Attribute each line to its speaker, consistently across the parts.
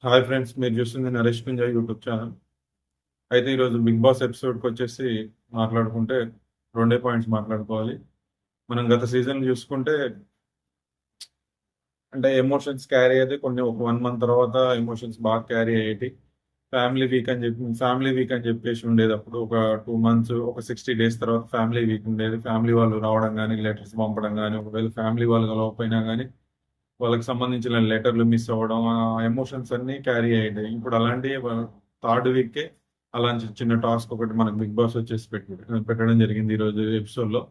Speaker 1: Hi friends, మీరు చూస్తుంది Naresh పింజాయ్ YouTube channel. అయితే ఈరోజు బిగ్ బాస్ ఎపిసోడ్కి వచ్చేసి మాట్లాడుకుంటే రెండే పాయింట్స్ మాట్లాడుకోవాలి. మనం గత సీజన్ చూసుకుంటే అంటే ఎమోషన్స్ క్యారీ అయితే కొన్ని ఒక 1 మంత్ తర్వాత ఎమోషన్స్ బాగా క్యారీ అయ్యేటి. ఫ్యామిలీ వీక్ అని చెప్పేసి ఉండేది. అప్పుడు ఒక 2 మంత్స్, ఒక 60 days తర్వాత ఫ్యామిలీ వీక్ ఉండేది. ఫ్యామిలీ వాళ్ళు రావడం కానీ, లెటర్స్ పంపడం కానీ, ఒకవేళ ఫ్యామిలీ వాళ్ళు కలవకపోయినా కానీ వాళ్ళకి సంబంధించిన లెటర్లు మిస్ అవ్వడం, ఆ ఎమోషన్స్ అన్నీ క్యారీ అయ్యాయి. ఇప్పుడు అలాంటి థర్డ్ వీకే అలాంటి చిన్న టాస్క్ ఒకటి మనకు బిగ్ బాస్ వచ్చేసి పెట్టడం జరిగింది ఈరోజు ఎపిసోడ్లో.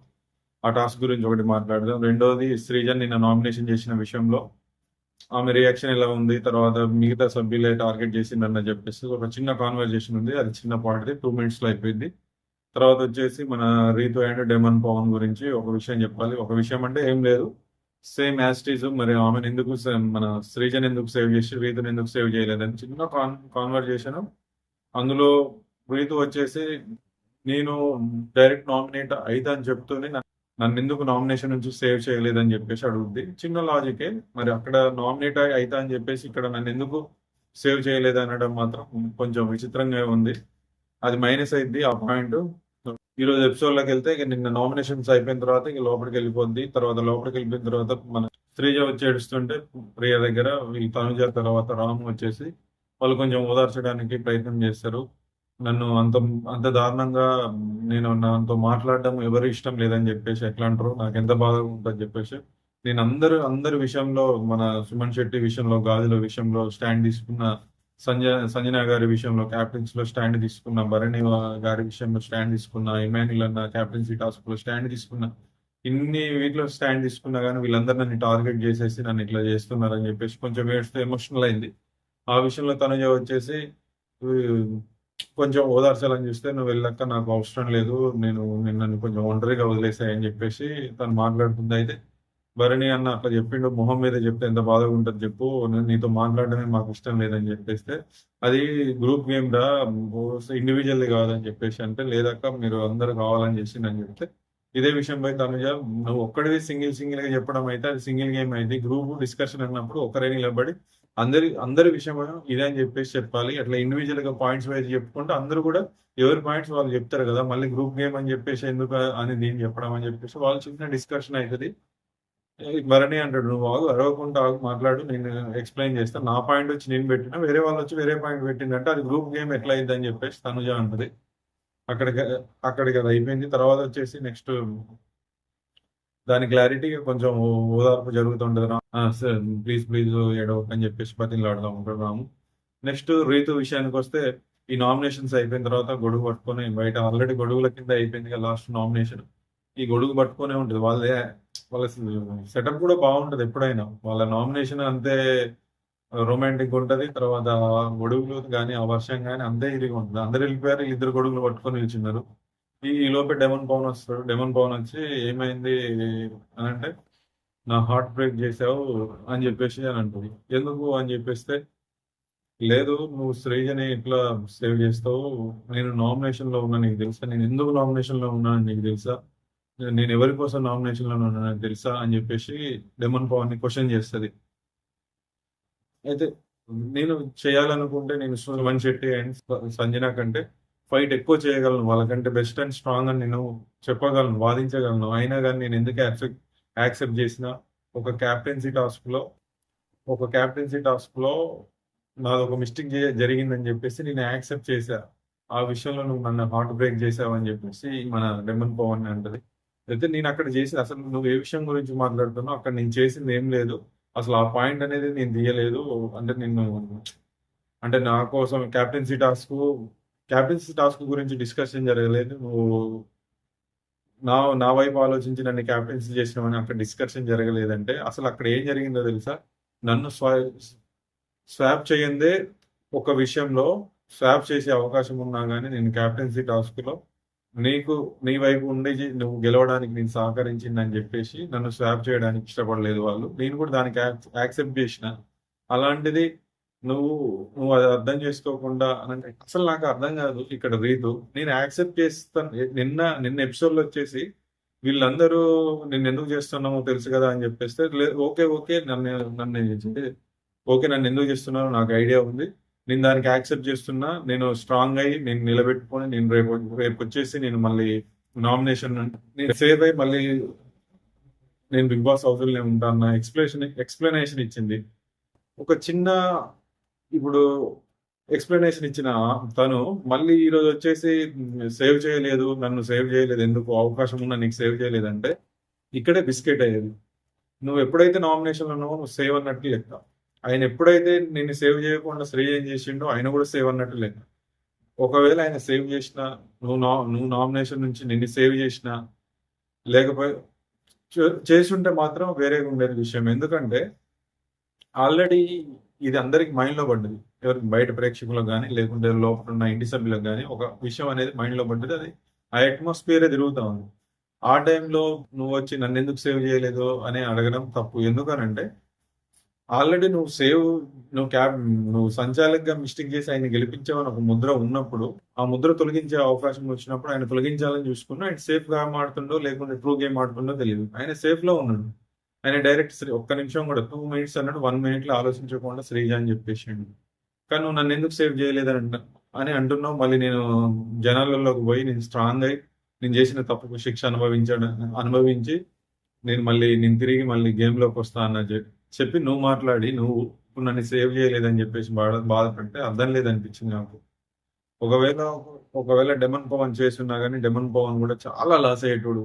Speaker 1: ఆ టాస్క్ గురించి ఒకటి మాట్లాడదాం. రెండోది, శ్రీజన్ నిన్న నామినేషన్ చేసిన విషయంలో ఆమె రియాక్షన్ ఎలా ఉంది, తర్వాత మిగతా సభ్యులే టార్గెట్ చేసిందన్న చెప్పేసి ఒక చిన్న కాన్వర్జేషన్ ఉంది. అది చిన్న పాయింట్, 2 minutes అయిపోయింది. తర్వాత వచ్చేసి మన రీతు అండ్ డెమన్ పవన్ గురించి ఒక విషయం చెప్పాలి. ఒక విషయం అంటే ఏం లేదు, సేమ్ యాస్టీజ్. మరి ఆమెను ఎందుకు మన శ్రీజన్ ఎందుకు సేవ్ చేసి రీతుని ఎందుకు సేవ్ చేయలేదని చిన్న కాన్వర్జేషన్. అందులో రీతు వచ్చేసి నేను డైరెక్ట్ నామినేట్ అయితా అని చెప్తూనే నన్ను ఎందుకు నామినేషన్ నుంచి సేవ్ చేయలేదని చెప్పేసి అడుగుద్ది. చిన్న లాజికే. మరి అక్కడ నామినేట్ అయితా అని చెప్పేసి ఇక్కడ నన్ను ఎందుకు సేవ్ చేయలేదు అనడం మాత్రం కొంచెం విచిత్రంగా ఉంది. అది మైనస్ అయింది ఆ పాయింట్. ఈరోజు ఎపిసోడ్లోకి వెళ్తే ఇక నిన్న నామినేషన్స్ అయిపోయిన తర్వాత ఇక లోపలికి వెళ్ళిపోద్ది. లోపలికి వెళ్ళిపోయిన తర్వాత మన శ్రీజ వచ్చి ఏడుస్తుంటే ప్రియ దగ్గర ఈ తనుజ తర్వాత రాము వచ్చేసి వాళ్ళు కొంచెం ఓదార్చడానికి ప్రయత్నం చేస్తారు. నన్ను అంత అంత దారుణంగా నేను నాతో మాట్లాడడం ఎవరు ఇష్టం లేదని చెప్పేసి ఎట్లా అంటారు, నాకు ఎంత బాధగా ఉంటుందని చెప్పేసి నేను అందరి విషయంలో, మన సుమన్ శెట్టి విషయంలో, గాజుల విషయంలో స్టాండ్ తీసుకున్న, సంజన గారి విషయంలో క్యాప్టెన్స్ లో స్టాండ్ తీసుకున్న, భరణి గారి విషయంలో స్టాండ్ తీసుకున్న, ఇమాన్యుల్ అన్న క్యాప్టెన్సీ టాస్క్ లో స్టాండ్ తీసుకున్న, ఇన్ని వీటిలో స్టాండ్ తీసుకున్నా కానీ వీళ్ళందరూ నన్ను టార్గెట్ చేసేసి నన్ను ఇట్లా చేస్తున్నారని చెప్పేసి కొంచెం ఏడుస్తూ ఎమోషనల్ అయింది. ఆ విషయంలో తనుజ వచ్చేసి "ఉ, కొంచెం ఓదార్చాలని చూస్తే నువ్వు వెళ్ళాక నాకు అవసరం లేదు, నన్ను కొంచెం ఒంటరిగా వదిలేసాయని చెప్పేసి తను మాట్లాడుతుంది. అయితే భరణి అన్న అట్లా చెప్పిండు, మొహం మీద చెప్తే ఎంత బాధగా ఉంటుంది చెప్పు, నీతో మాట్లాడడమే మాకు ఇష్టం లేదని చెప్పేస్తే అది గ్రూప్ గేమ్ రా, ఇండివిజువల్ కాదని చెప్పేసి అంటే లేదక్క మీరు అందరు కావాలని చేసి నేను చెప్తే ఇదే విషయంపై తనుజ నువ్వు ఒక్కడివి సింగిల్ గా చెప్పడం అయితే అది సింగిల్ గేమ్ అయింది. గ్రూప్ డిస్కషన్ అన్నప్పుడు ఒకరే నిలబడి అందరి విషయం ఇదే అని చెప్పేసి చెప్పాలి. అట్లా ఇండివిజువల్ గా పాయింట్స్ వైజ్ చెప్పుకుంటే అందరూ కూడా ఎవరి పాయింట్స్ వాళ్ళు చెప్తారు కదా, మళ్ళీ గ్రూప్ గేమ్ అని చెప్పేసి ఎందుకు అని నేను చెప్పడం అని చెప్పేసి వాళ్ళు చిన్న డిస్కషన్ అవుతుంది. భరణి అంటాడు, నువ్వు ఆగు, అరవకుండా ఆగు, మాట్లాడు, నేను ఎక్స్ప్లెయిన్ చేస్తాను, నా పాయింట్ వచ్చి నేను పెట్టినా వేరే వాళ్ళు వచ్చి వేరే పాయింట్ పెట్టిందంటే అది గ్రూప్ గేమ్ ఎట్లా అయింది అని చెప్పేసి తనుజ అంటది. అక్కడికి అక్కడికి అది అయిపోయింది. తర్వాత వచ్చేసి నెక్స్ట్ దాని క్లారిటీ కొంచెం ఓదార్పు జరుగుతుంటది. సార్ ప్లీజ్ ప్లీజ్ ఏడవకు అని చెప్పేసి బతిలాడుతూ ఉంటాడు రాము. నెక్స్ట్ రీతు విషయానికి వస్తే ఈ నామినేషన్స్ అయిపోయిన తర్వాత గొడుగు పట్టుకొని బయట ఆల్రెడీ గొడుగుల కింద అయిపోయింది కదా లాస్ట్ నామినేషన్. ఈ గొడుగు పట్టుకునే ఉంటుంది వాళ్ళ సెటప్ కూడా బాగుంటది. ఎప్పుడైనా వాళ్ళ నామినేషన్ అంతే రొమాంటిక్ ఉంటది. తర్వాత గొడుగులు కానీ ఆ వర్షం కానీ అంతే ఇదిగా ఉంటుంది. అందరు వెళ్ళిపోయారు, ఇద్దరు గొడుగులు పట్టుకొని నిల్చున్నారు. ఈ లోపే డెమన్ పవన్ వస్తాడు. డెమన్ పవన్ వచ్చి ఏమైంది అని అంటే నా హార్ట్ బ్రేక్ చేసావు అని చెప్పేసి అని అంటుంది. ఎందుకు అని చెప్పేస్తే లేదు నువ్వు శ్రేయని ఇట్లా సేవ్ చేస్తావు, నేను నామినేషన్ లో ఉన్నా నీకు తెలుసా, నేను ఎందుకు నామినేషన్ లో ఉన్నాను నీకు తెలుసా, నేను ఎవరి కోసం నామినేషన్ లో ఉన్నాను తెలుసా అని చెప్పేసి డెమన్ పవన్ ని క్వశ్చన్ చేస్తుంది. అయితే నేను చేయాలనుకుంటే నేను సుమన్ శెట్టి అండ్ సంజన కంటే ఫైట్ ఎక్కువ చేయగలను, వాళ్ళకంటే బెస్ట్ అండ్ స్ట్రాంగ్ అని నేను చెప్పగలను, వాదించగలను. అయినా కానీ నేను ఎందుకు యాక్సెప్ట్ చేసిన ఒక క్యాప్టెన్సీ టాస్క్ లో ఒక క్యాప్టెన్సీ టాస్క్ లో నాది ఒక మిస్టేక్ జరిగిందని చెప్పేసి నేను యాక్సెప్ట్ చేశా. ఆ విషయంలో నువ్వు నన్ను హార్ట్ బ్రేక్ చేసావు అని చెప్పేసి మన డెమన్ పవన్ అంటది. అయితే నేను అక్కడ చేసి అసలు నువ్వు ఏ విషయం గురించి మాట్లాడుతున్నావు, అక్కడ నేను చేసింది ఏం లేదు, అసలు ఆ పాయింట్ అనేది నేను తీయలేదు. అంటే నిన్ను అంటే నా కోసం క్యాప్టెన్సీ టాస్క్ గురించి డిస్కషన్ జరగలేదు. నువ్వు నా వైపు ఆలోచించి నన్ను క్యాప్టెన్సీ చేసినామని అక్కడ డిస్కషన్ జరగలేదంటే అసలు అక్కడ ఏం జరిగిందో తెలుసా, నన్ను స్వాప్ చేయందే ఒక విషయంలో స్వాప్ చేసే అవకాశం ఉన్నా కానీ నేను క్యాప్టెన్సీ టాస్క్ లో నీ వైపు ఉండి నువ్వు గెలవడానికి నేను సహకరించిందని చెప్పేసి నన్ను స్వాప్ చేయడానికి ఇష్టపడలేదు వాళ్ళు. నేను కూడా దానికి యాక్సెప్ట్ చేసిన. అలాంటిది నువ్వు నువ్వు అది అర్థం చేసుకోకుండా అంటే అసలు నాకు అర్థం కాదు ఇక్కడ రీతు. నేను యాక్సెప్ట్ చేస్తాను. నిన్న ఎపిసోడ్ లో వచ్చేసి వీళ్ళందరూ నిన్ను ఎందుకు చేస్తున్నామో తెలుసు కదా అని చెప్పేస్తే ఓకే ఓకే నన్ను ఓకే. నన్నెందుకు చేస్తున్నారో నాకు ఐడియా ఉంది. నేను దానికి యాక్సెప్ట్ చేస్తున్నా. నేను స్ట్రాంగ్ అయ్యి నేను నిలబెట్టుకొని నేను రేపొచ్చేసి నేను మళ్ళీ నామినేషన్ నేను సేవ్ అయ్యి మళ్ళీ నేను 'బిగ్ బాస్' హౌస్‌లోనే ఉంటా అన్న ఎక్స్‌ప్లనేషన్ ఇచ్చింది. ఒక చిన్న ఇప్పుడు ఎక్స్‌ప్లనేషన్ ఇచ్చిన తను మళ్ళీ ఈరోజొచ్చేసి సేవ్ చేయలేదు. నన్ను సేవ్ చేయలేదు. ఎందుకు అవకాశం ఉన్నా నీకు సేవ్ చేయలేదంటే ఇక్కడే బిస్కెట్ అయ్యేది. నువ్వెప్పుడైతే నామినేషన్‌లో ఉన్నావో నువ్వు సేవ్ అన్నట్టు లెక్క. ఆయన ఎప్పుడైతే నిన్ను సేవ్ చేయకుండా శ్రేయ ఏం చేసిండో ఆయన కూడా సేవ్ అన్నట్టు లెక్క. ఒకవేళ ఆయన సేవ్ చేసినా, నువ్వు నామినేషన్ నుంచి నిన్ను సేవ్ చేసినా, లేకపోయి చేసుంటే మాత్రం వేరేగా ఉండేది విషయం. ఎందుకంటే ఆల్రెడీ ఇది అందరికి మైండ్‌లో పడ్డది. ఎవరికి బయట ప్రేక్షకులకు గాని, లేకుంటే లోపలున్న ఇంటి సభ్యులకు గాని ఒక విషయం అనేది మైండ్‌లో పడ్డది. అది ఆ అట్మాస్ఫియరే తిరుగుతా ఉంది. ఆ టైంలో నువ్వొచ్చి నన్నెందుకు సేవ్ చేయలేదు అని అడగడం తప్పు. ఎందుకనంటే ఆల్రెడీ నువ్వు సంచాలకుగా మిస్టేక్ చేసి ఆయన్ని గెలిపించావని ఒక ముద్ర ఉన్నప్పుడు, ఆ ముద్ర తొలగించే అవకాశం వచ్చినప్పుడు ఆయన తొలగించాలని చూసుకున్నా ఆయన సేఫ్ గేమ్ ఆడుతుండో, లేకుంటే ట్రూ గేమ్ ఆడుతుండో తెలీదు. ఆయన సేఫ్‌లో ఉన్నాడు. ఆయన డైరెక్ట్ ఒక్క నిమిషం కూడా 2 మినిట్స్ అన్నాడు. 1 మినిట్‌లో ఆలోచించకుండా శ్రీజ అని చెప్పేసిండు. కానీ నువ్వు నన్నెందుకు సేవ్ అని అంటున్నావు. మళ్ళీ నేను జనాలలోకి పోయి నేను స్ట్రాంగ్ అయ్యి నేను చేసిన తప్పుకు శిక్ష అనుభవించి నేను తిరిగి మళ్ళీ గేమ్‌లోకి వస్తా అని చెప్పి నువ్వు మాట్లాడి నువ్వు ఇప్పుడు నన్ను సేవ్ చేయలేదని చెప్పేసి బాధపడితే అర్థం లేదనిపించింది నాకు. ఒకవేళ ఒకవేళ డెమన్ పవన్ చేసున్నా గాని డెమన్ పవన్ కూడా చాలా లాస్ అయ్యేటోడు.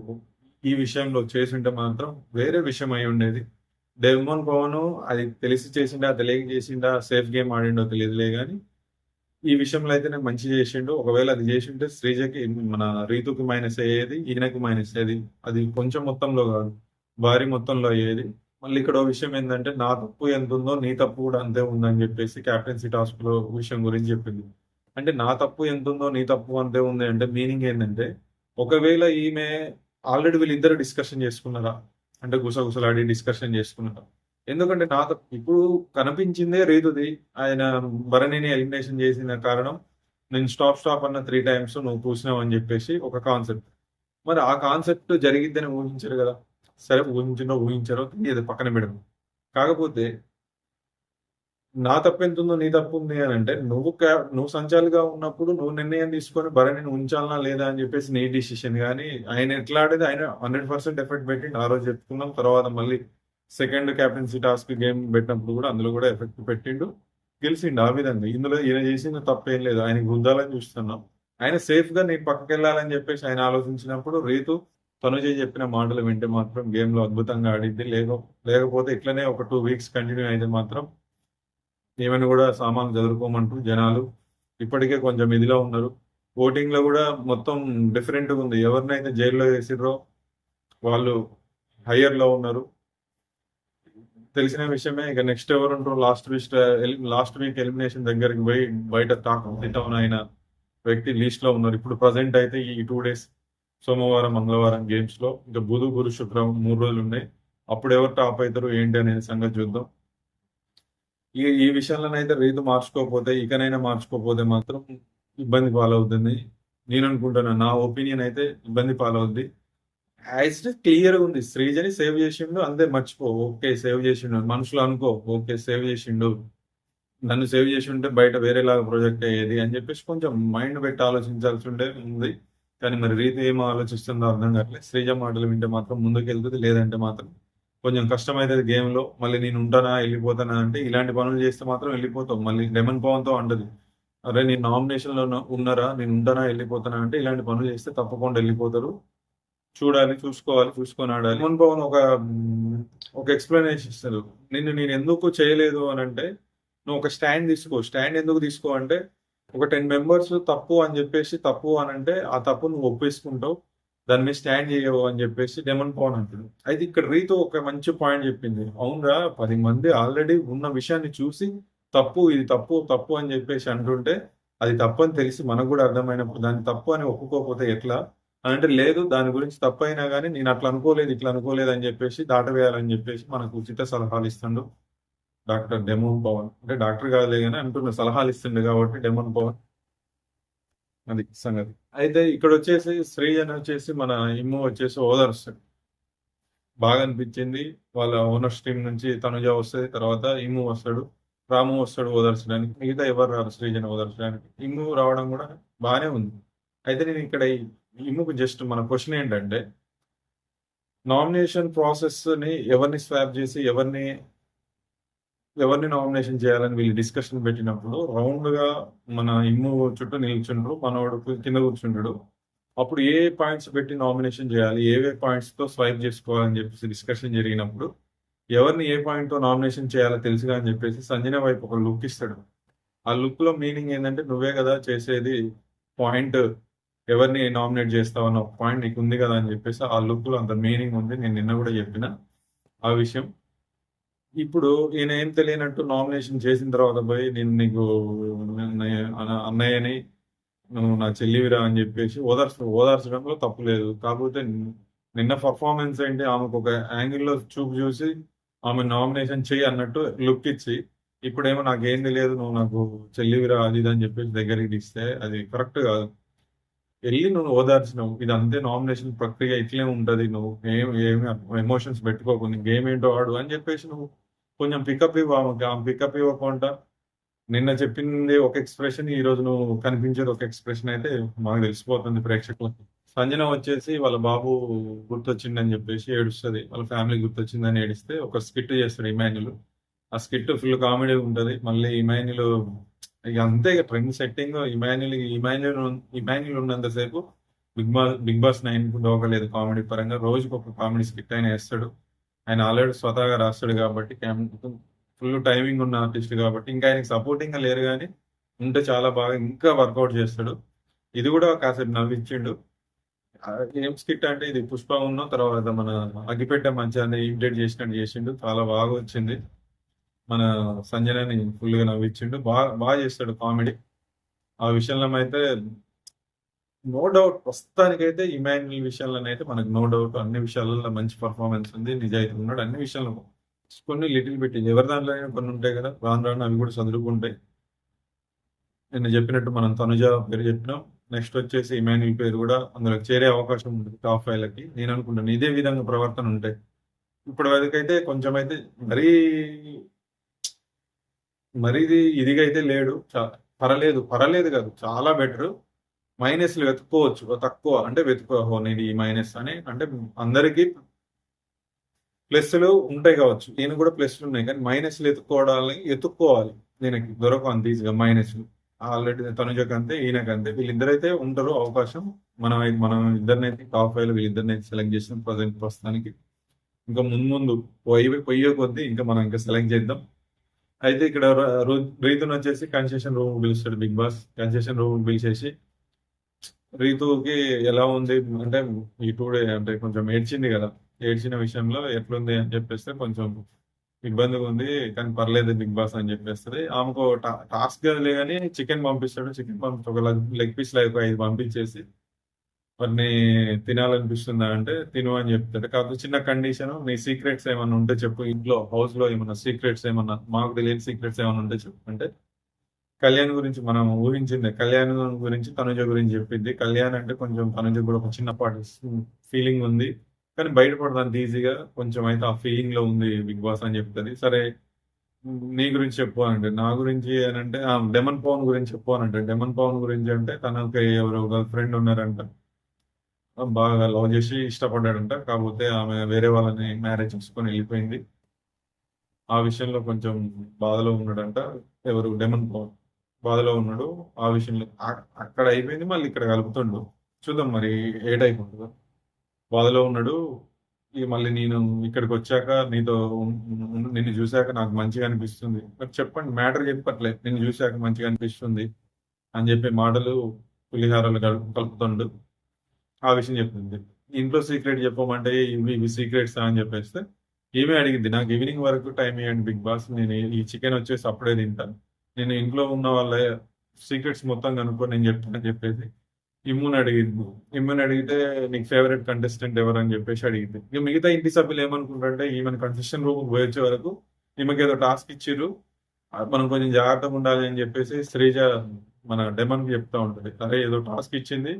Speaker 1: ఈ విషయంలో చేసుంటే మాత్రం వేరే విషయం అయి ఉండేది. డెమన్ పవన్ అది తెలిసి చేసిండా, తెలియక చేసిండా, సేఫ్ గేమ్ ఆడిండో తెలియదులే గాని ఈ విషయంలో అయితేనే మంచి చేసిండు. ఒకవేళ అది చేసుంటే శ్రీజకి మన రీతుకి మైనస్ అయ్యేది. ఈయనకి మైనస్ అయ్యేది. అది కొంచెం మొత్తంలో కాదు. భారీ మొత్తంలో అయ్యేది. మళ్ళీ ఇక్కడో విషయం ఏందంటే, నా తప్పు ఎంతుందో నీ తప్పు కూడా అంతే ఉందని జెప్పేసి క్యాప్టెన్సీ టాస్క్‌లో విషయం గురించి జెప్పింది. అంటే నా తప్పు ఎంతుందో నీ తప్పు అంతే ఉంది అంటే మీనింగ్ ఏందంటే, ఒకవేళ ఈమె ఆల్రెడీ వీళ్ళిద్దరు డిస్కషన్ జేసుకున్నారా? అంటే గుసగుసలాడి డిస్కషన్ జేసుకున్నారా? ఎందుకంటే ఇప్పుడు కనిపించిందే రీతుది. ఆయన భరణిని ఎలిమినేషన్ చేసిన కారణం, నేను స్టాప్ అన్న 3 టైమ్స్ నువ్వు చూసినావని జెప్పేసి ఒక కాన్సెప్ట్. మరి ఆ కాన్సెప్ట్ జరిగిద్దని ఊహించరు గదా! సరే ఊహించారో తెలియదు పక్కన పెడదాం. కాకపోతే నా తప్పెంతుందో నీ తప్పుంది అనంటే, నువ్వు సంచాలిగా ఉన్నప్పుడు నువ్వు నిర్ణయం తీసుకొని భరణిని ఉంచాలనా లేదా అని చెప్పేసి నీ డిసిషన్ గానీ, ఆయన ఎట్లా ఆడేది ఆయన 100% ఎఫర్ట్ పెట్టిండు. ఆ రోజు చెప్పుకున్నాం. తర్వాత మళ్ళీ సెకండ్ కెప్టెన్సీ టాస్క్ గేమ్ పెట్టినప్పుడు కూడా అందులో కూడా ఎఫెక్ట్ పెట్టిండు. గెలిసిండు ఆ విధంగా. ఇందులో ఈయన చేసిన తప్పేం లేదు. ఆయనకి గుద్దాలని చూస్తున్నాం. ఆయన సేఫ్‌గా నేను పక్కకెళ్ళాలని చెప్పేసి ఆయన ఆలోచించినప్పుడు రీతు తనుజ చెప్పిన మాటలు వింటే మాత్రం గేమ్‌లో అద్భుతంగా ఆడిద్ది. లేకపోతే ఇట్లనే ఒక 2 వీక్స్ కంటిన్యూ అయితే మాత్రం ఈమెను కూడా సామాన్లు చదురుకోమంటూ జనాలు ఇప్పటికే కొంచెం ఇదిలో ఉన్నారు. ఓటింగ్‌లో కూడా మొత్తం డిఫరెంట్‌గా ఉంది. ఎవరినైతే జైల్‌లో వేసిర్రో వాళ్ళు హైయర్‌లో ఉన్నారు. తెలిసిన విషయమే. ఇక నెక్స్ట్ ఎవరుంటారో లాస్ట్ వీక్ ఎలిమినేషన్ దగ్గరికి పోయి బయట టాక్ టౌన్ అయిన వ్యక్తి లిస్ట్‌లో ఉన్నారు. ఇప్పుడు ప్రెజెంట్ అయితే ఈ 2 డేస్ సోమవారం, మంగళవారం గేమ్స్‌లో ఇంకా బుధ, గురు, శుక్రం 3 రోజులున్నాయి. అప్పుడు ఎవరు టాప్ అయితారు ఏంటి అనేది సంగతి చూద్దాం. ఈ విషయంలోనైతే రీతు మార్చుకోకపోతే, ఇకనైనా మార్చుకోకపోతే మాత్రం ఇబ్బంది పాలవుతుంది. నేననుకుంటున్నా. నా ఒపీనియన్ అయితే ఇబ్బంది పాలవుద్ది. యాజ్ ఇట్ ఈజ్ క్లియర్‌గా ఉంది. శ్రీజని సేవ్ చేసిండు అంతే మర్చిపో. ఓకే. సేవ్ చేసిండు. మనసులో అనుకో. ఓకే. సేవ్ చేసిండు. నన్ను సేవ్ చేసుంటే బయట వేరేలాగా ప్రొజెక్ట్ అయ్యేది అని చెప్పేసి కొంచెం మైండ్ పెట్టి ఆలోచించాల్సి ఉంది. కానీ మరి రీతు ఏం ఆలోచిస్తుందో అర్థం కావట్లేదు. శ్రీజ మాటలు వింటే మాత్రం ముందుకెళ్తది. లేదంటే మాత్రం కొంచెం కష్టమైతది గేమ్‌లో. మళ్ళీ నేను ఉంటానా, ఎళ్ళిపోతానా అంటే ఇలాంటి పనులు చేస్తే మాత్రం ఎళ్ళిపోతావు. మళ్ళీ లెమన్ పవన్‌తో అంటది. అరే! నేను నామినేషన్‌లో ఉన్నారా, నేను ఉంటానా, ఎళ్ళిపోతానా అంటే ఇలాంటి పనులు చేస్తే తప్పకుండా ఎళ్ళిపోతారు. చూడాలి, చూసుకోవాలి, చూసుకొని ఆడాలి. లెమన్ పవన్ ఒక ఎక్స్‌ప్లనేషన్ ఇస్తడు. నేను ఎందుకు చేయలేదు అనంటే, నువ్వు ఒక స్టాండ్ తీసుకో. స్టాండ్ ఎందుకు తీసుకో అంటే, ఒక 10 మెంబర్స్ తప్పు అని చెప్పేసి తప్పు అనంటే, ఆ తప్పు నువ్వు ఒప్పేసుకుంటావు. దాని మీద స్టాండ్ చేయవు అని చెప్పేసి డెమన్ పవన్ అంటాడు. అయితే ఇక్కడ రీతు ఒక మంచి పాయింట్ చెప్పింది. అవునురా 10 మంది ఆల్రెడీ ఉన్న విషయాన్ని చూసి ఇది తప్పు, తప్పు అని చెప్పేసి అంటుంటే, అది తప్పని తెలిసి మనకు కూడా అర్థమైనప్పుడు దాన్ని తప్పు అని ఒప్పుకోకపోతే ఎట్లా? అనంటే లేదు దాని గురించి తప్పైనా గాని నేను అట్లా అనుకోలేదు, ఇట్లా అనుకోలేదు అని చెప్పేసి దాటవేయాలని చెప్పేసి మనకు ఉచిత సలహాలు ఇస్తుండు డాక్టర్ డెమోన్ పవన్. అంటే డాక్టర్ కాదులే గాని అంటున్న సలహాలు ఇస్తుండు కాబట్టి డెమోన్ పవన్. అది సంగతి. అయితే ఇక్కడొచ్చేసి శ్రీజని వచ్చేసి మన ఇమ్ము వచ్చేసి ఓదారుస్తాడు. బాగా అనిపించింది. వాళ్ళ ఓనర్స్ టీమ్ నుంచి తనుజ వస్తది. తర్వాత ఇమ్ము వస్తాడు. రాము వస్తాడు ఓదార్చడానికి. మిగతా ఎవరు రారు శ్రీజని ఓదార్చడానికి. ఇమ్ము రావడం కూడా బానే ఉంది. అయితే నేను ఇక్కడ ఇమ్ముకు జస్ట్ మన క్వెషన్ ఏంటంటే, నామినేషన్ ప్రాసెస్‌ని ఎవరిని స్వాప్ చేసి ఎవరిని నామినేషన్ చేయాలని వీళ్ళు డిస్కషన్ పెట్టినప్పుడు రౌండ్‌గా మన ఇమ్ము చుట్టూ నిల్చుండ్రు. మనోడు కింద కూర్చుంటాడు. అప్పుడు ఏ పాయింట్స్ పెట్టి నామినేషన్ చేయాలి? ఏవే పాయింట్స్‌తో స్వైప్ చేసుకోవాలని చెప్పేసి డిస్కషన్ జరిగినప్పుడు, ఎవరిని ఏ పాయింట్‌తో నామినేషన్ చేయాలో తెలుసుగా అని చెప్పేసి సంజన వైపు ఒక లుక్ ఇస్తాడు. ఆ లుక్‌లో మీనింగ్ ఏందంటే, నువ్వే కదా చేసేది పాయింట్, ఎవరిని నామినేట్ చేస్తావన్న ఒక పాయింట్ నీకుంది కదా అని చెప్పేసి ఆ లుక్‌లో అంత మీనింగ్ ఉంది. నేను నిన్న కూడా చెప్పిన ఆ విషయం. ఇప్పుడు ఈయన ఏం తెలియనట్టు నామినేషన్ చేసిన తర్వాత పోయి నేను నీకు అన్నయ్యని, నువ్వు నా చెల్లివిరా అని చెప్పేసి ఓదార్చడంలో తప్పు లేదు. కాకపోతే నిన్న పర్ఫార్మెన్స్ ఏంటి, ఆమెకు ఒక యాంగిల్లో చూపు చూసి ఆమె నామినేషన్ చెయ్యి అన్నట్టు లుక్ ఇచ్చి, ఇప్పుడేమో నాకేం తెలియదు, నువ్వు నాకు చెల్లివిరా అది ఇది అని చెప్పేసి దగ్గరికి తీస్తే అది కరెక్ట్ కాదు. వెళ్ళి నువ్వు ఓదార్చినావు. ఇది అంతే, నామినేషన్ ప్రక్రియ ఇట్లే ఉంటది. నువ్వు ఏమి ఎమోషన్స్ పెట్టుకోకు, నీ గేమ్ ఏంటో ఆడు అని చెప్పేసి నువ్వు కొంచెం పికప్ ఇవ్వు ఆమెకి. ఆమె పికప్ ఇవ్వకుండా నిన్న చెప్పింది ఒక ఎక్స్‌ప్రెషన్, ఈరోజు నువ్వు కనిపించేది ఒక ఎక్స్‌ప్రెషన్ అయితే మాకు తెలిసిపోతుంది ప్రేక్షకులకి. సంజన వచ్చేసి వాళ్ళ బాబు గుర్తొచ్చిండని చెప్పేసి ఏడుస్తది. వాళ్ళ ఫ్యామిలీ గుర్తొచ్చిందని ఏడిస్తే ఒక స్కిట్ చేస్తాడు ఇమాన్యుల్. ఆ స్కిట్ ఫుల్ కామెడీ ఉంటది. మళ్ళీ ఇమాన్యుల్ ఇక అంతే, ఇక ట్రెండ్ సెట్టింగ్. ఇమాన్యుల్ ఉన్నంత సేపు బిగ్ బాస్ 9 దోకలేదు కామెడీ పరంగా. రోజుకి ఒక కామెడీ స్కిట్ ఆయన వేస్తాడు. ఆయన ఆల్రెడీ స్వతహాగా రాస్తాడు కాబట్టి, ఫుల్ టైమింగ్ ఉన్న ఆర్టిస్ట్ కాబట్టి, ఇంకా ఆయనకి సపోర్టింగ్ గా లేరు కానీ ఉంటే చాలా బాగా ఇంకా వర్కౌట్ చేస్తాడు. ఇది కూడా కాసేపు నవ్వించిండు. ఏం స్కిట్ అంటే, ఇది పుష్ప ఉన్న తర్వాత మన అగ్గిపెట్టె మంచాన్ని ఇమిటేట్ చేసినట్టు చేసిండు. చాలా బాగా వచ్చింది. మన సంజనని ఫుల్ గా నవ్వించిండు. బాగా చేస్తాడు కామెడీ. ఆ విషయంలో అయితే నో డౌట్, ప్రస్తుతానికైతే ఇమాన్యుల్ విషయంలోనైతే మనకు నో డౌట్ అన్ని విషయాలలో మంచి పర్ఫార్మెన్స్ ఉంది. నిజాయితీ ఉన్నాడు అన్ని విషయాల్లో. కొన్ని లిటిల్ బిట్ ఎవరి దాంట్లో అయినా కొన్ని ఉంటాయి కదా, రాను రాను అవి కూడా చదువుకుంటాయి. నేను చెప్పినట్టు మనం తనుజ పేరు చెప్పినాం. నెక్స్ట్ వచ్చేసి ఇమాన్యుల్ పేరు కూడా అందులో చేరే అవకాశం ఉంటుంది టాప్ 5 నేను అనుకుంటాను. ఇదే విధంగా ప్రవర్తన ఉంటాయి. ఇప్పటి వరకైతే కొంచెం అయితే మరీ మరీది ఇదిగా అయితే లేడు. పర్లేదు పర్లేదు కాదు, చాలా బెటర్. మైనస్లు వెతుక్కోవచ్చు, తక్కువ అంటే నేను ఈ మైనస్ అని అంటే అందరికీ ప్లస్లు ఉంటాయి కావచ్చు. నేను కూడా ప్లస్లు ఉన్నాయి కానీ మైనస్లు ఎత్తుక్కోవాలి. దీనికి దొరకవు అంత ఈజీగా మైనస్లు. ఆల్రెడీ తనుజకు అంతే, ఈయనకు అంతే. వీళ్ళిద్దరైతే ఉంటారు అవకాశం. మనం ఇద్దరినైతే టాప్ 5 వీళ్ళిద్దరినైతే సెలెక్ట్ చేసిన ప్రస్తుతానికి. ఇంకా ముందు పొయ్యే కొద్దీ ఇంకా మనం ఇంకా సెలెక్ట్ చేద్దాం. అయితే ఇక్కడ రీతుని వచ్చేసి కన్సెషన్ రూమ్ పిలుస్తాడు బిగ్ బాస్. కన్సెషన్ రూమ్ పిలిచేసి రీతుకి ఎలా ఉంది అంటే, ఈ 2 డే అంటే కొంచెం ఏడ్చింది కదా, ఏడ్చిన విషయంలో ఎట్లుంది అని చెప్పేస్తే కొంచెం ఇబ్బందిగా ఉంది కానీ పర్లేదు బిగ్ బాస్ అని చెప్పేస్తుంది. ఆమెకు టాస్క్ లే కానీ చికెన్ పంపిస్తాడు. చికెన్ ఒక లెగ్ పీస్ ఒక 5 పంపించేసి, వాటిని తినాలనిపిస్తుందా అంటే తిను అని చెప్తాడు. కాకపోతే చిన్న కండిషన్, నీ సీక్రెట్స్ ఏమన్నా ఉంటే చెప్పు, ఇంట్లో హౌస్ లో ఏమన్నా సీక్రెట్స్ ఏమన్నా, మాకు తెలియని సీక్రెట్స్ ఏమన్నా ఉంటే చెప్పు అంటే, కళ్యాణ్ గురించి మనం ఊహించిందే. కళ్యాణ్ గురించి తనుజ గురించి చెప్పింది. కళ్యాణ్ అంటే కొంచెం తనుజ కూడా ఒక చిన్నపాటి ఫీలింగ్ ఉంది కానీ బయటపడదంత ఈజీగా. కొంచెం అయితే ఆ ఫీలింగ్ లో ఉంది బిగ్ బాస్ అని చెప్తుంది. సరే నీ గురించి చెప్పు అంటే, నా గురించి అని అంటే డెమన్ పవన్ గురించి చెప్పు అని అంటే, డెమన్ పవన్ గురించి అంటే తనకి ఎవరో గర్ల్ ఫ్రెండ్ ఉన్నారంట, బాగా లవ్ చేసి ఇష్టపడ్డాడంట. కాకపోతే ఆమె వేరే వాళ్ళని మ్యారేజ్ చేసుకొని వెళ్ళిపోయింది. ఆ విషయంలో కొంచెం బాధలో ఉన్నాడంట. ఎవరు డెమన్ పవన్ బాధలో ఉన్నాడు ఆ విషయంలో. అక్కడ అయిపోయింది, మళ్ళీ ఇక్కడ కలుపుతుండు. చూద్దాం మరి ఏ టైప్ ఉంటుందో. బాధలో ఉన్నాడు. ఇక మళ్ళీ నేను ఇక్కడికి వచ్చాక నిన్ను చూశాక నాకు మంచిగా అనిపిస్తుంది. మరి చెప్పండి, మ్యాటర్ చెప్పట్లే. నిన్ను చూశాక మంచిగా అనిపిస్తుంది అని చెప్పే మాటలు పులిహారాలు కలుపుతుండు. ఆ విషయం చెప్తుంది. ఇంట్లో సీక్రెట్ చెప్పమంటే ఇవి సీక్రెట్స్ అని చెప్పేస్తే ఏమీ అడిగింది, నాకు ఈవినింగ్ వరకు టైం ఇవ్వండి బిగ్ బాస్, నేను ఈ చికెన్ వచ్చేసి అప్పుడే తింటాను, నేను ఇంట్లో ఉన్న వాళ్ళ సీక్రెట్స్ మొత్తం కనుక్కొని నేను చెప్తానని చెప్పేసి ఇమ్ముని అడిగితే నీకు ఫేవరెట్ కంటెస్టెంట్ ఎవరు అని చెప్పేసి అడిగింది. ఇక మిగతా ఇంటి సభ్యులు ఏమనుకుంటారంటే, ఈమెను కన్సెషన్ రూమ్ పోయొచ్చే వరకు ఈమెకి ఏదో టాస్క్ ఇచ్చిర్రు, మనం కొంచెం జాగ్రత్తగా ఉండాలి అని చెప్పేసి శ్రీజ మన డెమన్ కి చెప్తా ఉంటది. అరే ఏదో టాస్క్ ఇచ్చింది,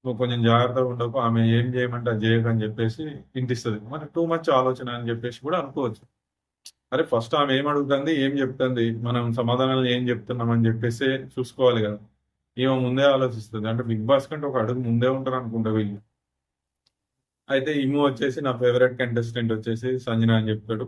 Speaker 1: నువ్వు కొంచెం జాగ్రత్తగా ఉండకు, ఆమె ఏం చేయమంటే అది చేయకు అని చెప్పేసి ఇంటిస్తుంది. మరి టూ మచ్ ఆలోచన అని చెప్పేసి కూడా అనుకోవచ్చు. అరే ఫస్ట్ ఆమె ఏం అడుగుతుంది, ఏం చెప్తుంది, మనం సమాధానాలు ఏం చెప్తున్నాం అని చెప్పేసి చూసుకోవాలి కదా. ఈమె ముందే ఆలోచిస్తుంది, అంటే బిగ్ బాస్ కంటే ఒక అడుగు ముందే ఉంటారు అనుకుంటా వీళ్ళు. అయితే ఈమె వచ్చేసి నా ఫేవరెట్ కంటెస్టెంట్ వచ్చేసి సంజన అని చెప్తాడు.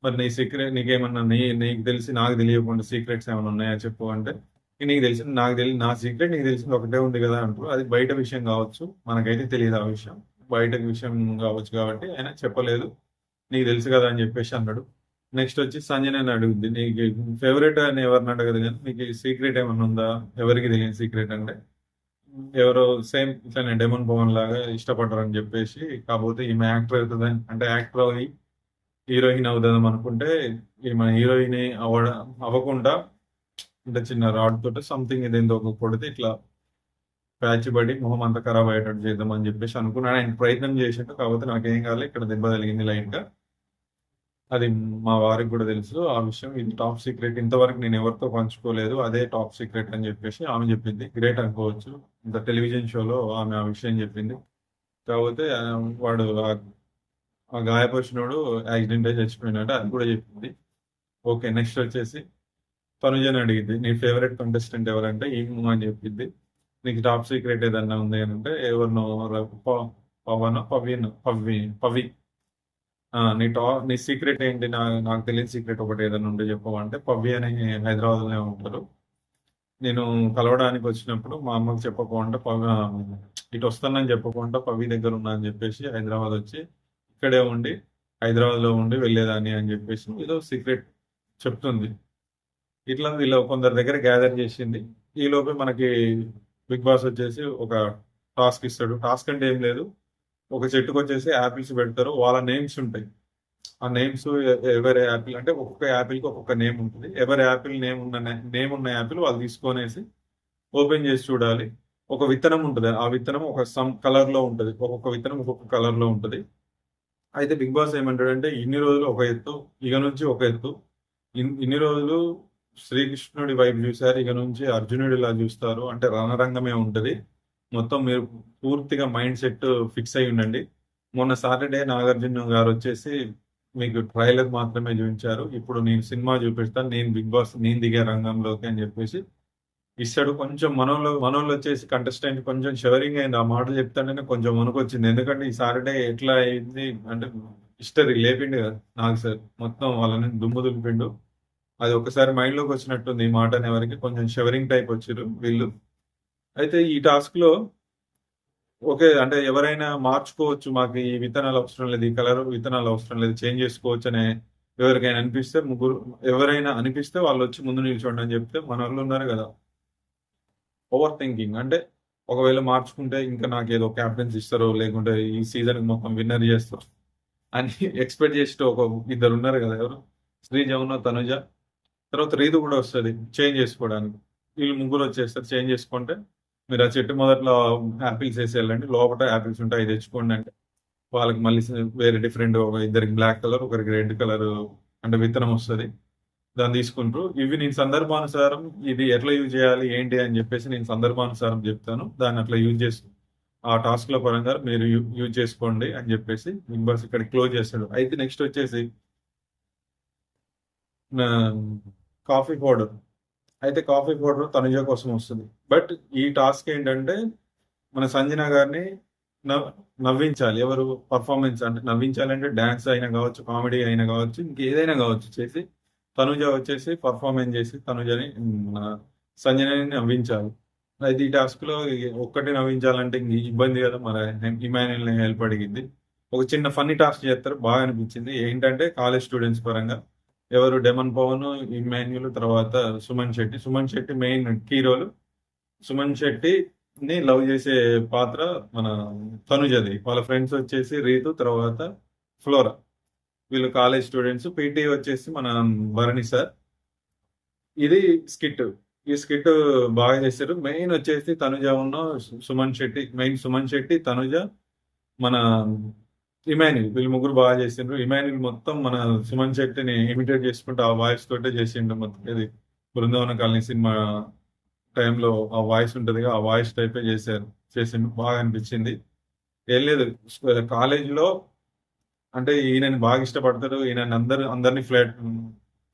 Speaker 1: మరి నీ సీక్రెట్ నీకేమన్నా నీకు తెలిసి నాకు తెలియకుండా సీక్రెట్స్ ఏమైనా ఉన్నాయా చెప్పు అంటే, నీకు తెలిసింది నాకు తెలియదు, నా సీక్రెట్ నీకు తెలిసింది ఒకటే ఉంది కదా అంటారు. అది బయట విషయం కావచ్చు, మనకైతే తెలియదు ఆ విషయం. బయట విషయం కావచ్చు కాబట్టి ఆయన చెప్పలేదు, నీకు తెలుసు కదా అని చెప్పేసి అన్నాడు. నెక్స్ట్ వచ్చి సంజన అని అడుగుద్ది, నీకు ఫేవరెట్ అని ఎవరిని అడగదు కానీ నీకు సీక్రెట్ ఏమన్నా ఉందా, ఎవరికి తెలియని సీక్రెట్ అంటే ఎవరో సేమ్ ఇట్లానే డెమన్ పవన్ లాగా ఇష్టపడ్డారు అని చెప్పేసి, కాకపోతే ఈమె యాక్టర్ అవుతుంది అంటే యాక్టర్ అయ్యి హీరోయిన్ అవుదాం అనుకుంటే ఈమె హీరోయిన్ అవ్వకుండా అంటే చిన్న రాడ్ తోటి సంథింగ్ ఇదేందో ఒక కొడితే ఇట్లా ప్యాచ్ పడి మొహం అంతా ఖరాబ్ అయ్యేటట్టు చేద్దాం అని చెప్పేసి అనుకున్నాను. ఆయన ప్రయత్నం చేసిండు, కాకపోతే నాకేం కావాలి, ఇక్కడ దెబ్బ తగిలింది లైట్ గా. అది మా వారికి కూడా తెలుసు ఆ విషయం. ఇది టాప్ సీక్రెట్, ఇంతవరకు నేను ఎవరితో పంచుకోలేదు, అదే టాప్ సీక్రెట్ అని చెప్పేసి ఆమె చెప్పింది. గ్రేట్ అనుకోవచ్చు, ఇంత టెలివిజన్ షోలో ఆమె ఆ విషయం చెప్పింది. కాకపోతే వాడు ఆ గాయపరిచినోడు యాక్సిడెంట్ అయి చచ్చిపోయినట్టు అది కూడా చెప్పింది. ఓకే, నెక్స్ట్ వచ్చేసి తనుజని అడిగింది, నీ ఫేవరెట్ కంటెస్టెంట్ ఎవరంటే ఈమె అని చెప్పింది. నీకు టాప్ సీక్రెట్ ఏదన్నా ఉంది అని అంటే ఎవరినో పవన్ పవి నీ సీక్రెట్ ఏంటి, నాకు తెలియని సీక్రెట్ ఒకటి ఏదైనా ఉంటే చెప్పమంటే పవ్వి అని హైదరాబాద్లోనే ఉంటారు. నేను కలవడానికి వచ్చినప్పుడు మా అమ్మకి చెప్పకుండా ఇటు వస్తానని చెప్పకుండా పవ్వి దగ్గర ఉన్నా అని చెప్పేసి హైదరాబాద్ వచ్చి ఇక్కడే ఉండి హైదరాబాద్లో ఉండి వెళ్ళేదాన్ని అని చెప్పేసి ఏదో సీక్రెట్ చెప్తుంది. ఇట్లా వీళ్ళు కొందరి దగ్గర గ్యాదర్ చేసింది. ఈ లోపే మనకి బిగ్ బాస్ వచ్చేసి ఒక టాస్క్ ఇస్తాడు. టాస్క్ అంటే ఏం లేదు, ఒక చెట్టుకు వచ్చేసి యాపిల్స్ పెడతారు, వాళ్ళ నేమ్స్ ఉంటాయి. ఆ నేమ్స్ ఎవరి యాపిల్ అంటే ఒక్కొక్క యాపిల్కి ఒక్కొక్క నేమ్ ఉంటుంది. ఎవరి యాపిల్ నేమ్ ఉన్న యాపిల్ వాళ్ళు తీసుకొనేసి ఓపెన్ చేసి చూడాలి. ఒక విత్తనం ఉంటుంది, ఆ విత్తనం ఒక సమ్ కలర్ లో ఉంటుంది, ఒక్కొక్క విత్తనం ఒక్కొక్క కలర్ లో ఉంటుంది. అయితే బిగ్ బాస్ ఏమంటాడంటే ఇన్ని రోజులు ఒక ఎత్తు, ఇక నుంచి ఒక ఎత్తు, ఇన్ని రోజులు శ్రీకృష్ణుడి వైపు చూశారు, ఇక నుంచి అర్జునుడి ఇలా చూస్తారు, అంటే రణరంగమే ఉంటుంది. మొత్తం మీరు పూర్తిగా మైండ్ సెట్ ఫిక్స్ అయి ఉండండి. మొన్న సాటర్డే నాగార్జున గారు వచ్చేసి మీకు ట్రైలర్ మాత్రమే చూపించారు, ఇప్పుడు నేను సినిమా చూపిస్తాను, నేను బిగ్ బాస్ నేను దిగే రంగంలోకి అని చెప్పేసి ఇస్తాడు. కొంచెం మనోళ్ళు వచ్చేసి కంటెస్టెంట్ కొంచెం షవరింగ్ అయింది, ఆ మాటలు చెప్తానే కొంచెం వణుకొచ్చింది. ఎందుకంటే ఈ సాటర్డే ఎట్లా అయింది అంటే హిస్టరీ లేపిండు కదా నాకు సార్, మొత్తం వాళ్ళని దుమ్ము దులిపిండు. అది ఒకసారి మైండ్ లోకి వచ్చినట్టుంది ఈ మాట అనే వరకు, కొంచెం షవరింగ్ టైప్ వచ్చారు వీళ్ళు. అయితే ఈ టాస్క్ లో ఓకే అంటే ఎవరైనా మార్చుకోవచ్చు, మాకు ఈ విత్తనాలు అవసరం లేదు, ఈ కలర్ విత్తనాలు అవసరం లేదు, చేంజ్ చేసుకోవచ్చు అనే ఎవరికైనా అనిపిస్తే ముగ్గురు, ఎవరైనా అనిపిస్తే వాళ్ళు వచ్చి ముందు నిల్చోండి అని చెప్తే మన వాళ్ళు ఉన్నారు కదా ఓవర్ థింకింగ్, అంటే ఒకవేళ మార్చుకుంటే ఇంకా నాకు ఏదో క్యాప్టెన్స్ ఇస్తారో లేకుంటే ఈ సీజన్ మొత్తం విన్నర్ చేస్తారు అని ఎక్స్పెక్ట్ చేసి ఒక ఇద్దరు ఉన్నారు కదా, ఎవరు శ్రీజమున తనుజ, తర్వాత రీతు కూడా వస్తుంది చేంజ్ చేసుకోవడానికి. వీళ్ళు ముగ్గురు వచ్చేస్తారు చేంజ్ చేసుకుంటే, మీరు ఆ చెట్టు మొదట్లో యాపిల్స్ వేసి వెళ్ళండి, లోపల యాపిల్స్ ఉంటాయి అవి తెచ్చుకోండి అంటే వాళ్ళకి మళ్ళీ వేరే డిఫరెంట్, ఒక ఇద్దరికి బ్లాక్ కలర్ ఒకరికి రెడ్ కలర్ అంటే విత్తనం వస్తుంది, దాన్ని తీసుకుంటారు. ఇవి నేను సందర్భానుసారం ఇది ఎట్లా యూజ్ చేయాలి ఏంటి అని చెప్పేసి నేను సందర్భానుసారం చెప్తాను, దాన్ని అట్లా యూజ్ చేసి ఆ టాస్క్ లో పరంగా మీరు యూజ్ చేసుకోండి అని చెప్పేసి బిగ్ బాస్ ఇక్కడ క్లోజ్ చేస్తాడు. అయితే నెక్స్ట్ వచ్చేసి కాఫీ పౌడర్, అయితే కాఫీ పౌడర్ తనుజ కోసం వస్తుంది. బట్ ఈ టాస్క్ ఏంటంటే మన సంజన గారిని నవ్వించాలి. ఎవరు పర్ఫార్మెన్స్ అంటే నవ్వించాలి అంటే డాన్స్ అయినా కావచ్చు, కామెడీ అయినా కావచ్చు, ఇంకేదైనా కావచ్చు చేసి తనుజ వచ్చేసి పర్ఫార్మెన్స్ చేసి తనుజని సంజనని నవ్వించాలి. అయితే ఈ టాస్క్ లో ఒక్కటి నవ్వించాలంటే ఇంక ఇబ్బంది కదా, మన ఇమాన్యుల్ హెల్ప్ అడిగింది. ఒక చిన్న ఫన్నీ టాస్క్ చేస్తారు, బాగా అనిపించింది. ఏంటంటే కాలేజ్ స్టూడెంట్స్ పరంగా ఎవరు డెమన్ పవన్, ఇమాన్యుల్, తర్వాత సుమన్ శెట్టి మెయిన్ హీరోలు. సుమన్ శెట్టిని లవ్ చేసే పాత్ర మన తనుజది. వాళ్ళ ఫ్రెండ్స్ వచ్చేసి రీతు, తర్వాత ఫ్లోరా. వీళ్ళు కాలేజ్ స్టూడెంట్స్. పీటీ వచ్చేసి మన భరణి సార్. ఇది స్కిట్. ఈ స్కిట్ బాగా చేశారు. మెయిన్ వచ్చేసి తనుజ ఉన్న సుమన్ శెట్టి, మెయిన్ సుమన్ శెట్టి, తనుజ, మన ఇమాన్యుల్, వీళ్ళు ముగ్గురు బాగా చేసిండ్రు. ఇమాన్యుల్ మొత్తం మన సుమన్ శెట్టిని ఇమిటేట్ చేసుకుంటూ ఆ వాయిస్ తోటే చేసిండు మొత్తం. ఇది బృందావన కాలనీ సినిమా టైంలో ఆ వాయిస్ ఉంటుంది, ఆ వాయిస్ టైపే చేసిండు, బాగా అనిపించింది. ఏం లేదు, కాలేజీలో అంటే ఈయనని బాగా ఇష్టపడతాడు. ఈయనని అందరిని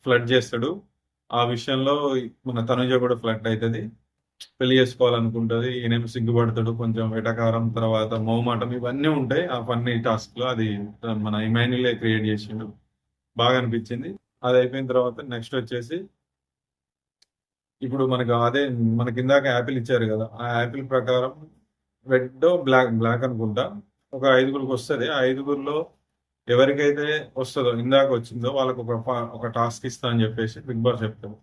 Speaker 1: ఫ్లర్ట్ చేస్తాడు. ఆ విషయంలో మన తనుజ కూడా ఫ్లర్ట్ అవుతుంది. పెళ్లి చేసుకోవాలనుకుంటది. ఈయనేమో సిగ్గుపడతాడు. కొంచెం వెటకారం, తర్వాత మొహమాటం ఇవన్నీ ఉంటాయి ఆ ఫన్నీ టాస్క్‌లో. అది మన ఇమాన్యుయలే క్రియేట్ చేసిండు. బాగా అనిపించింది. అది అయిపోయిన తర్వాత నెక్స్ట్ వచ్చేసి ఇప్పుడు మనకి ఇందాక యాపిల్ ఇచ్చారు కదా! ఆ యాపిల్ ప్రకారం రెడ్డో, బ్లాక్ అనుకుంటా. ఒక ఐదుగురికి వస్తది. ఆ ఐదుగురిలో ఎవరికైతే వస్తదో ఇందాక వచ్చిందో వాళ్ళకి ఒక టాస్క్ ఇస్తా అని చెప్పేసి బిగ్ బాస్ చెప్తాడు.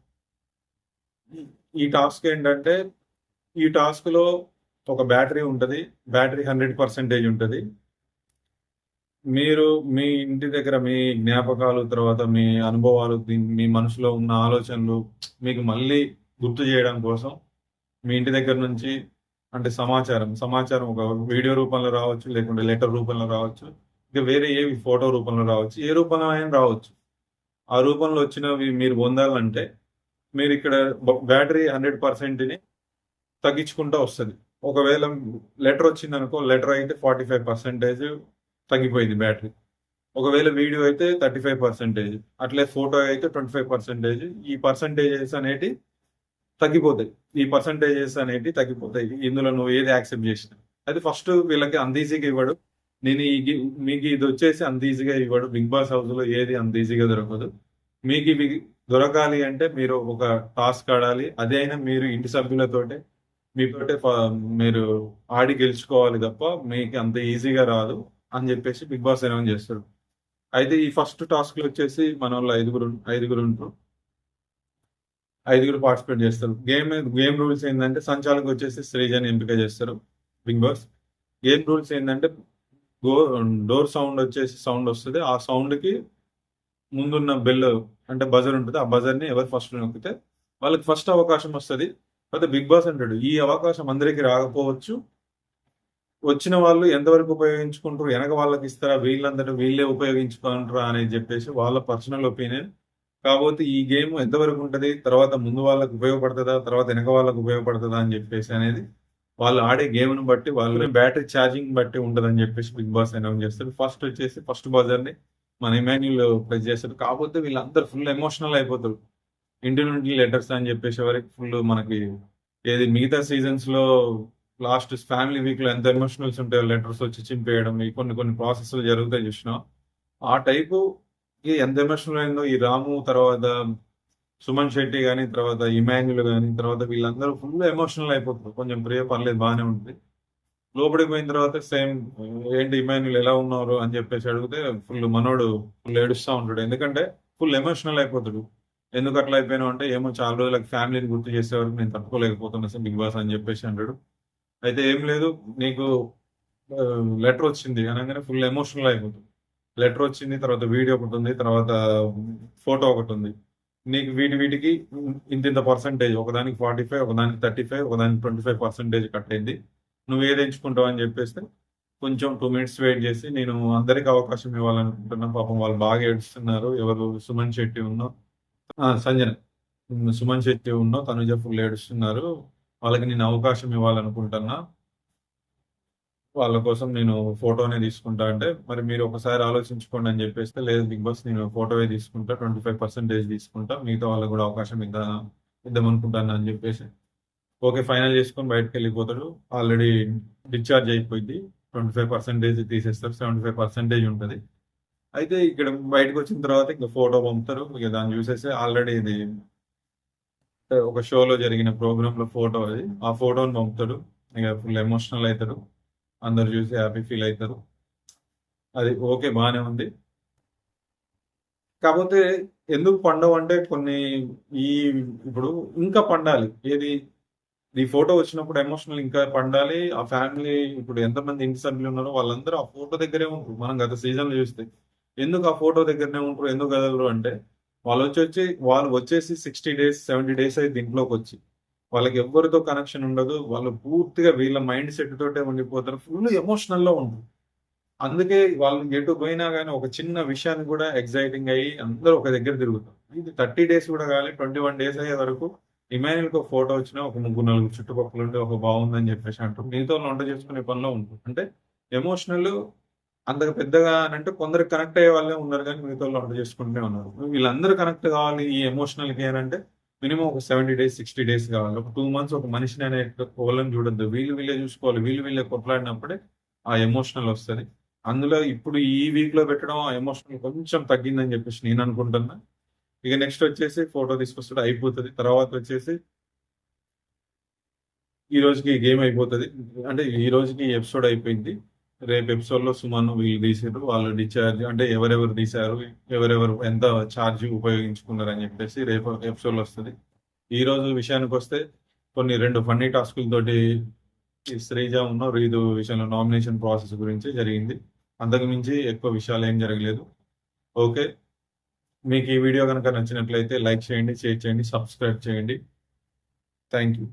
Speaker 1: ఈ ఈ టాస్క్ ఏంటంటే ఈ టాస్క్‌లో ఒక బ్యాటరీ ఉంటది. బ్యాటరీ 100% ఉంటది. మీరు మీ ఇంటి దగ్గర మీ జ్ఞాపకాలు, తర్వాత మీ అనుభవాలు, మీ మనసులో ఉన్న ఆలోచనలు మీకు మళ్ళీ గుర్తు చేయడం కోసం మీ ఇంటి దగ్గర నుంచి అంటే సమాచారం ఒక వీడియో రూపంలో రావచ్చు, లేకుంటే లెటర్ రూపంలో రావచ్చు. ఇంకా వేరే ఏవి ఫోటో రూపంలో రావచ్చు. ఏ రూపంలో అయినా రావచ్చు. ఆ రూపంలో వచ్చినవి మీరు పొందాలంటే మీరిక్కడ బ్యాటరీ 100%ని తగ్గించుకుంటా వస్తది. ఒకవేళ లెటర్ వచ్చిందనుకో, లెటర్ అయితే 45% తగ్గిపోయింది బ్యాటరీ. ఒకవేళ వీడియో అయితే 35%, అట్లే ఫోటో అయితే 25%. ఈ పర్సెంటేజెస్ అనేటివి తగ్గిపోతాయి. ఈ పర్సెంటేజెస్ అనేటివి తగ్గిపోతాయి. ఇందులో నువ్వు ఏది యాక్సెప్ట్ చేసినా. అది ఫస్ట్ వీళ్ళకి అంత ఈజీగా ఇవ్వడు. నేను మీకు ఇది వచ్చేసి అంత ఈజీగా ఇవ్వడు. బిగ్ బాస్ హౌస్‌లో ఏది అంత ఈజీగా దొరకదు. మీకు ఇవి దొరకాలి అంటే మీరు ఒక టాస్క్ ఆడాలి. అదైనా మీరు ఇంటి సభ్యులతోటే మీతోటే మీరు ఆడి గెలుచుకోవాలి తప్ప మీకు అంత ఈజీగా రాదు అని చెప్పేసి బిగ్ బాస్ అనౌన్స్ చేస్తాడు. అయితే ఈ ఫస్ట్ టాస్క్‌లో వచ్చేసి మనోళ్ళు ఐదుగురు ఐదుగురు పార్టిసిపేట్ చేస్తారు. గేమ్ రూల్స్ ఏందంటే సంచాలక్ వచ్చేసి శ్రీజని ఎంపిక చేస్తారు బిగ్ బాస్. గేమ్ రూల్స్ ఏందంటే గో డోర్ సౌండ్ వస్తది. ఆ సౌండ్‌కి ముందున్న బెల్ అంటే బజర్ ఉంటది. ఆ బజర్‌ని ఎవరు ఫస్ట్ నొక్కితే వాళ్ళకి ఫస్ట్ అవకాశం వస్తది. కాకపోతే బిగ్ బాస్ అంటాడు, ఈ అవకాశం అందరికి రాకపోవచ్చు. వచ్చిన వాళ్ళు ఎంతవరకు ఉపయోగించుకుంటారు? ఎనక వాళ్ళకిస్తారా? వీళ్ళే ఉపయోగించుకుంటారా అని చెప్పేసి వాళ్ళ పర్సనల్ ఒపీనియన్. కాపోతే ఈ గేమ్ ఎంతవరకు ఉంటది? తర్వాత ముందు వాళ్ళకి ఉపయోగపడతదా? తర్వాత వెనక వాళ్ళకి ఉపయోగపడతదా? అని చెప్పేసి అనేది వాళ్ళు ఆడే గేమ్‌ని బట్టి, వాళ్ళ బ్యాటరీ ఛార్జింగ్ బట్టి ఉంటదని చెప్పేసి బిగ్ బాస్ అనౌన్స్ చేస్తాడు. ఫస్ట్ బజర్‌ని మన ఇమాన్యుల్ ప్రెస్ చేస్తాడు. కాపోతే వీళ్ళందరూ ఫుల్ ఎమోషనల్ అయిపోతారు. ఇంటి నుండి లెటర్స్ అని చెప్పేసే వరకు ఫుల్ మనకి ఏది మిగతా సీజన్స్‌లో లాస్ట్ ఫ్యామిలీ వీక్‌లో ఎంత ఎమోషనల్స్ ఉంటాయో లెటర్స్ వచ్చి చింపేయడం, ఈ కొన్ని ప్రాసెస్‌లు జరుగుతాయి చూసినావా? ఆ టైపుకి ఎంత ఎమోషనల్ అయిందో ఈ రాము, తర్వాత సుమన్ శెట్టి గాని, తర్వాత ఇమాన్యుల్ గాని, తర్వాత వీళ్ళందరూ ఫుల్ ఎమోషనల్ అయిపోతారు. కొంచెం పర్లేదు బానే ఉంది. లోపలికి పోయిన తర్వాత సేమ్ ఏంటి ఇమాన్యుల్ ఎలా ఉన్నారు అని చెప్పేసి అడిగితే మనోడు ఫుల్ ఏడుస్తా ఉంటాడు. ఎందుకంటే ఫుల్ ఎమోషనల్ అయిపోతాడు. ఎందుకు అట్లా అయిపోయినావు అంటే, ఏమో చాలా రోజులకి ఫ్యామిలీని గుర్తు చేసే వరకు నేను తట్టుకోలేకపోతున్నా సార్ బిగ్ బాస్ అని చెప్పేసి అంటాడు. అయితే ఏం లేదు, నీకు లెటర్ వచ్చింది అనగానే ఫుల్ ఎమోషనల్ అయిపోతుంది. లెటర్ వచ్చింది, తర్వాత వీడియో ఒకటి ఉంది, తర్వాత ఫోటో ఒకటి ఉంది. నీకు వీటికి ఇంత పర్సెంటేజ్, ఒకదానికి 45, ఒకదానికి 35, ఒకదానికి 25% కట్ అయింది. నువ్వు ఏది ఎంచుకుంటావు అని చెప్పేస్తే కొంచెం 2 మినిట్స్ వెయిట్ చేసి, నేను అందరికి అవకాశం ఇవ్వాలనుకుంటున్నా. పాపం వాళ్ళు బాగా ఏడుస్తున్నారు. ఎవరు సుమన్ శెట్టి సంజన. సుమన్ శెట్టి తనుజ ఫుల్ ఏడుస్తున్నారు. వాళ్ళకి నేను అవకాశం ఇవ్వాలనుకుంటున్నా. వాళ్ళ కోసం నేను ఫోటోనే తీసుకుంటా అంటే, మరి మీరు ఒకసారి ఆలోచించుకోండి అని చెప్పేస్తే, లేదు బిగ్ బాస్ నేను ఫోటోవే తీసుకుంటా, 25% తీసుకుంటా. మిగతా వాళ్ళకి కూడా అవకాశం ఇద్దామనుకుంటాను అని చెప్పేసి ఓకే ఫైనల్ చేసుకొని బయటకెళ్ళిపోతాడు. ఆల్రెడీ డిశ్చార్జ్ అయిపోయింది. 25% తీసేస్తారు. 75% ఉంటది. అయితే ఇక్కడ బయటకొచ్చిన తర్వాత ఇంక ఫోటో పంపుతారు. ఇక దాన్ని చూసేసి ఆల్రెడీ ఇది ఒక షోలో జరిగిన ప్రోగ్రామ్‌లో ఫోటో అది. ఆ ఫోటోని పంపుతాడు. ఇక ఫుల్ ఎమోషనల్ అయితాడు. అందరూ చూసి హ్యాపీ ఫీల్ అయితారు. అది ఓకే బానే ఉంది. కాపోతే ఎందుకు పండవంటే ఈ ఇప్పుడు ఇంకా పండాలి. ఏది ఈ ఫోటో వచ్చినప్పుడు ఎమోషనల్ ఇంకా పండాలి. ఆ ఫ్యామిలీ ఇప్పుడు ఎంతమంది ఇంటి సభ్యులున్నారో వాళ్ళందరూ ఆ ఫోటో దగ్గరే ఉంటారు. మనం గత సీజన్‌లో చూస్తే. ఎందుకు ఆ ఫోటో దగ్గరనే ఉంటారు? ఎందుకు కదలరు అంటే, వాళ్ళు వచ్చేసి 60 డేస్, 70 డేస్ అయింది ఇంట్లోకొచ్చి. వాళ్ళకి ఎవ్వరితో కనెక్షన్ ఉండదు. వాళ్ళు పూర్తిగా వీళ్ళ మైండ్ సెట్ తోటే ఉండిపోతారు. ఫుల్ ఎమోషనల్‌లో ఉంటారు. అందుకే వాళ్ళు ఎటు పోయినా గాని ఒక చిన్న విషయానికి కూడా ఎక్సైటింగ్ అయ్యి అందరూ ఒక దగ్గర తిరుగుతారు. ఇది 30 డేస్ కూడా కాలే, 21 డేస్ అయ్యే వరకు ఇమాన్యుల్‌కి ఒక ఫోటో వచ్చినా ఒక ముగ్గురు, నలుగురు చుట్టుపక్కల ఉంటే ఒక బాగుందని చెప్పేసి అంటారు. మిగతా వాళ్ళు వంట చేసుకునే పనిలో ఉంటారు. అంటే ఎమోషనల్ అంతగా పెద్దగా అనంటే కొందరికి కనెక్ట్ అయ్యే వాళ్ళే ఉన్నారు గానీ, మిగతావాళ్ళు అర్థం చేసుకుంటూనే ఉన్నారు. వీళ్ళందరూ కనెక్ట్ కావాలి ఈ ఎమోషనల్‌కి అనంటే, మినిమమ్ ఒక 70 డేస్, 60 డేస్ కావాలి. ఒక 2 మంత్స్ ఒక మనిషిని అనే వాళ్ళని చూడొద్దు. వీళ్ళు వీళ్ళే చూసుకోవాలి. వీళ్ళు వీళ్ళే కొట్లాడినప్పుడే ఆ ఎమోషనల్ ఒస్తది. అందులో ఇప్పుడు ఈ వీక్‌లో పెట్టడం ఆ ఎమోషనల్ కొంచెం తగ్గిందని చెప్పేసి నేను అనుకుంటున్నా. ఇక నెక్స్ట్ వచ్చేసి ఫోటో తీసుకొస్తాడు అయిపోతది. తర్వాత వచ్చేసి ఈ రోజుకి గేమ్ అయిపోతది. అంటే ఈ రోజుకి ఎపిసోడ్ అయిపోయింది. రేపు ఎపిసోడ్‌లో సుమన్ వీళ్ళు తీసిర్రు. వాళ్ళు డిశ్చార్జ్ అంటే ఎవరెవరు తీశారు, ఎవరెవరు ఎంత ఛార్జ్ ఉపయోగించుకున్నారని చెప్పేసి రేపు ఎపిసోడ్‌లో వస్తది. ఈ రోజు విషయానికొస్తే కొన్ని 2 ఫన్నీ టాస్కులతోటి ఈ శ్రీజ రీదు విషయంలో నామినేషన్ ప్రాసెస్ గురించి జరిగింది. అంతకు మించి ఎక్కువ విషయాలేం జరగలేదు. ఓకే. మీకు ఈ వీడియో గనుక నచ్చినట్లయితే లైక్ చేయండి, షేర్ చేయండి, సబ్స్క్రైబ్ చేయండి. Thank you.